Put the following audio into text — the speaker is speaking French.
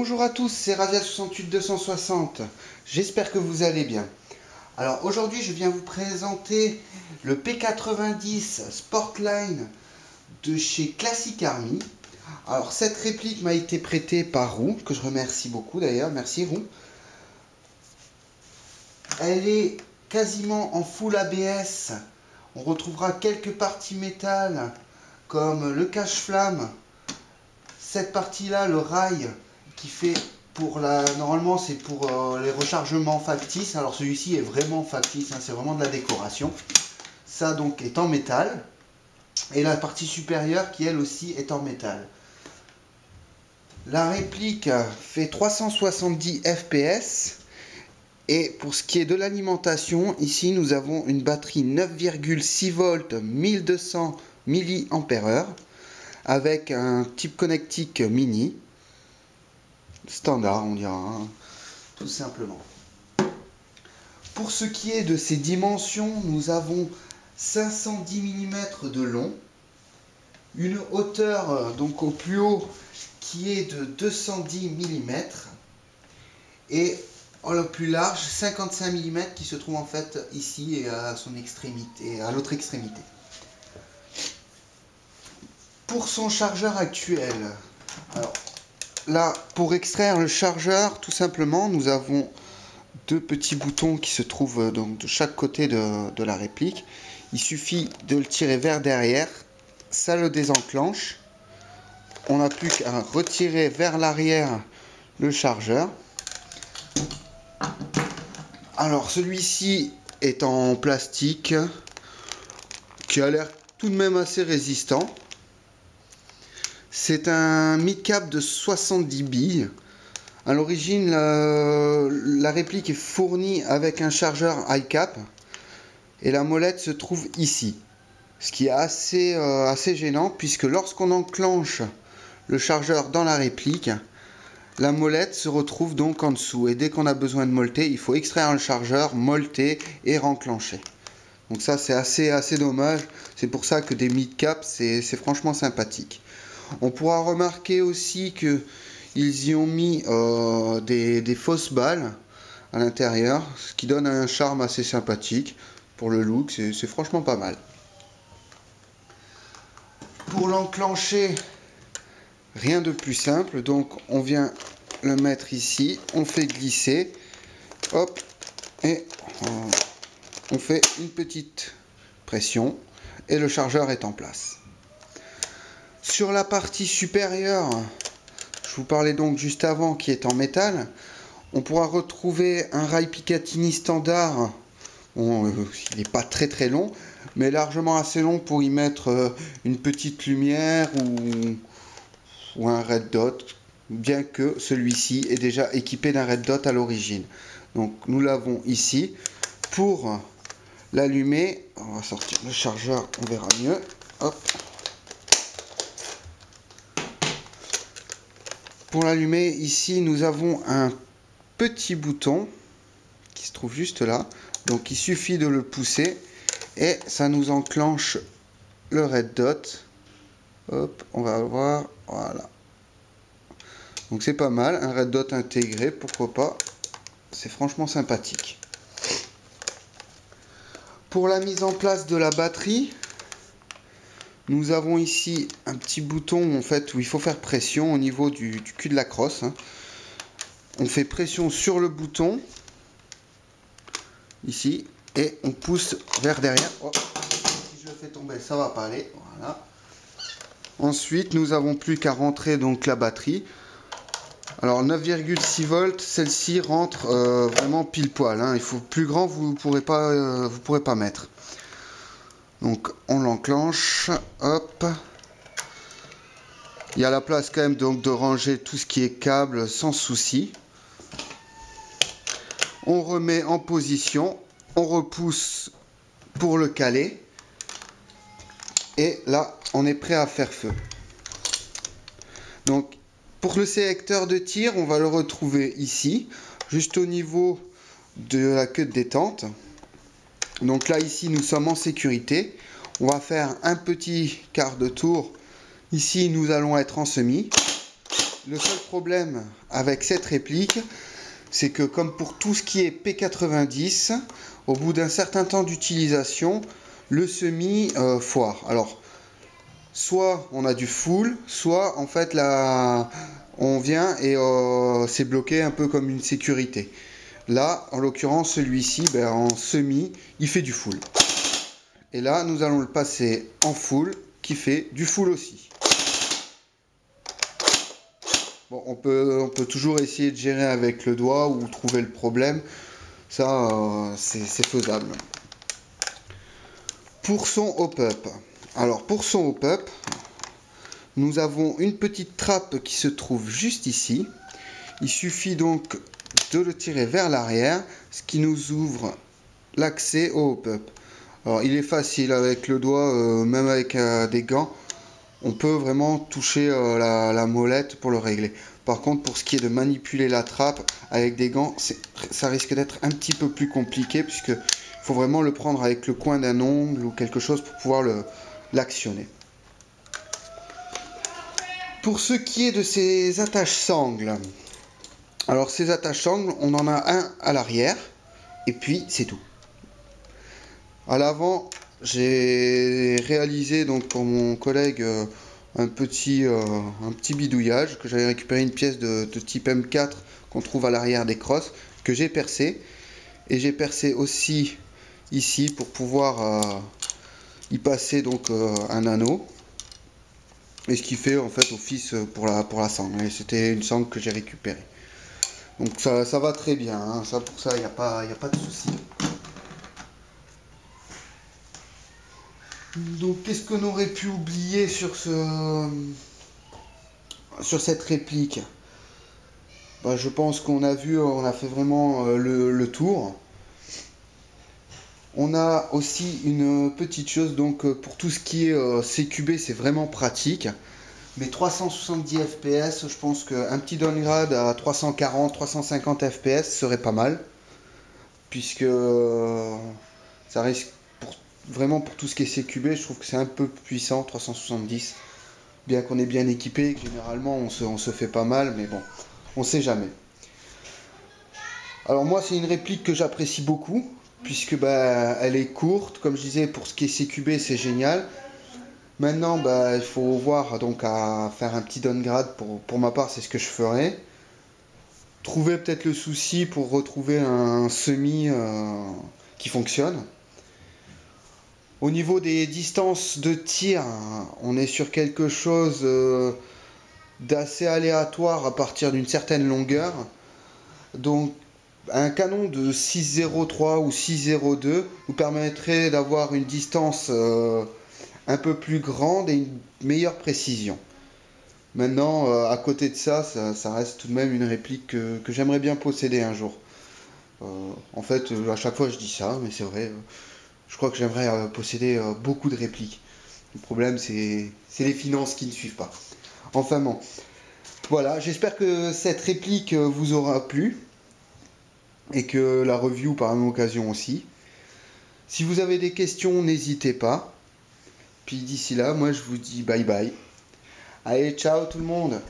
Bonjour à tous, c'est Razia68260. J'espère que vous allez bien. Alors aujourd'hui, je viens vous présenter le P90 Sportline de chez Classic Army. Alors cette réplique m'a été prêtée par Roux, que je remercie beaucoup d'ailleurs. Merci Roux. Elle est quasiment en full ABS. On retrouvera quelques parties métal comme le cache-flamme. Cette partie-là, le rail qui fait pour la... Normalement, c'est pour les rechargements factices. Alors celui-ci est vraiment factice, hein, c'est vraiment de la décoration. Ça donc est en métal. Et la partie supérieure qui elle aussi est en métal. La réplique fait 370 fps. Et pour ce qui est de l'alimentation, ici nous avons une batterie 9,6 volts 1200 mAh avec un type connectique mini, standard on dira, hein, tout simplement. Pour ce qui est de ses dimensions, nous avons 510 mm de long, une hauteur donc au plus haut qui est de 210 mm et le plus large 55 mm qui se trouve en fait ici et à son extrémité, à l'autre extrémité. Pour son chargeur actuel, alors là pour extraire le chargeur tout simplement nous avons deux petits boutons qui se trouvent donc de chaque côté de la réplique. Il suffit de le tirer vers derrière, ça le désenclenche. On n'a plus qu'à retirer vers l'arrière le chargeur. Alors celui-ci est en plastique qui a l'air tout de même assez résistant. C'est un mid-cap de 70 billes. À l'origine, la réplique est fournie avec un chargeur high-cap et la molette se trouve ici. Ce qui est assez gênant puisque lorsqu'on enclenche le chargeur dans la réplique, la molette se retrouve donc en dessous. Et dès qu'on a besoin de molter, il faut extraire le chargeur, molter et renclencher. Donc ça c'est assez dommage. C'est pour ça que des mid-cap c'est franchement sympathique. On pourra remarquer aussi que ils y ont mis des fausses balles à l'intérieur, ce qui donne un charme assez sympathique. Pour le look, c'est franchement pas mal. Pour l'enclencher, rien de plus simple. Donc on vient le mettre ici, on fait glisser, hop, et on fait une petite pression et le chargeur est en place. Sur la partie supérieure, je vous parlais donc juste avant qui est en métal, on pourra retrouver un rail Picatinny standard. Bon, il n'est pas très long, mais largement assez long pour y mettre une petite lumière ou un red dot, bien que celui-ci est déjà équipé d'un red dot à l'origine. Donc nous l'avons ici. Pour l'allumer, on va sortir le chargeur, on verra mieux. Hop. Pour l'allumer, ici nous avons un petit bouton qui se trouve juste là. Donc il suffit de le pousser et ça nous enclenche le red dot. Hop, on va voir, voilà. Donc c'est pas mal, un red dot intégré, pourquoi pas. C'est franchement sympathique. Pour la mise en place de la batterie, nous avons ici un petit bouton en fait où il faut faire pression au niveau du cul de la crosse. On fait pression sur le bouton ici et on pousse vers derrière. Oh, si je le fais tomber, ça va pas aller. Voilà. Ensuite, nous avons plus qu'à rentrer donc la batterie. Alors 9,6 volts, celle-ci rentre vraiment pile poil. Hein. Il faut plus grand, vous pourrez pas mettre. Donc on l'enclenche, hop. Il y a la place quand même donc de ranger tout ce qui est câble sans souci. On remet en position, on repousse pour le caler. Et là, on est prêt à faire feu. Donc pour le sélecteur de tir, on va le retrouver ici, juste au niveau de la queue de détente. Donc là, ici, nous sommes en sécurité. On va faire un petit quart de tour. Ici, nous allons être en semi. Le seul problème avec cette réplique, c'est que comme pour tout ce qui est P90, au bout d'un certain temps d'utilisation, le semi foire. Alors, soit on a du full, soit en fait là, on vient et c'est bloqué un peu comme une sécurité. Là, en l'occurrence, celui-ci, en semi, il fait du full. Et là, nous allons le passer en full, qui fait du full aussi. Bon, on peut toujours essayer de gérer avec le doigt ou trouver le problème. Ça, c'est faisable. Pour son hop-up. Alors, pour son hop-up, nous avons une petite trappe qui se trouve juste ici. Il suffit donc de le tirer vers l'arrière, ce qui nous ouvre l'accès au hop-up. Alors, il est facile avec le doigt, même avec des gants. On peut vraiment toucher la molette pour le régler. Par contre, pour ce qui est de manipuler la trappe avec des gants, ça risque d'être un petit peu plus compliqué puisque il faut vraiment le prendre avec le coin d'un ongle ou quelque chose pour pouvoir l'actionner. Pour ce qui est de ces attaches sangles, alors ces attaches sangles, on en a un à l'arrière et puis c'est tout. À l'avant, j'ai réalisé donc pour mon collègue un petit bidouillage, que j'avais récupéré une pièce de type M4 qu'on trouve à l'arrière des crosses, que j'ai percé. Et j'ai percé aussi ici pour pouvoir y passer donc un anneau. Et ce qui fait en fait office pour la sangle. Et c'était une sangle que j'ai récupérée. Donc ça va très bien, hein. Ça, pour ça, il n'y a pas de souci. Donc qu'est-ce qu'on aurait pu oublier sur cette réplique? Je pense qu'on a vu, on a fait vraiment le tour. On a aussi une petite chose, donc pour tout ce qui est CQB, c'est vraiment pratique. Mais 370 fps, je pense qu'un petit downgrade à 340, 350 fps serait pas mal. Puisque ça risque, vraiment pour tout ce qui est CQB, je trouve que c'est un peu puissant, 370. Bien qu'on est bien équipé, que généralement on se fait pas mal, mais bon, on sait jamais. Alors moi, c'est une réplique que j'apprécie beaucoup, puisque elle est courte, comme je disais, pour ce qui est CQB, c'est génial. Maintenant, il faut voir donc à faire un petit downgrade, pour ma part, c'est ce que je ferai. Trouver peut-être le souci pour retrouver un semi qui fonctionne. Au niveau des distances de tir, on est sur quelque chose d'assez aléatoire à partir d'une certaine longueur. Donc un canon de 6,03 ou 6,02 vous permettrait d'avoir une distance un peu plus grande et une meilleure précision. Maintenant, à côté de ça reste tout de même une réplique que j'aimerais bien posséder un jour. En fait, à chaque fois je dis ça, mais c'est vrai. Je crois que j'aimerais posséder beaucoup de répliques. Le problème, c'est les finances qui ne suivent pas. Enfin bon. Voilà, j'espère que cette réplique vous aura plu. Et que la review par la même occasion aussi. Si vous avez des questions, n'hésitez pas. Puis d'ici là, moi je vous dis bye bye. Allez, ciao tout le monde!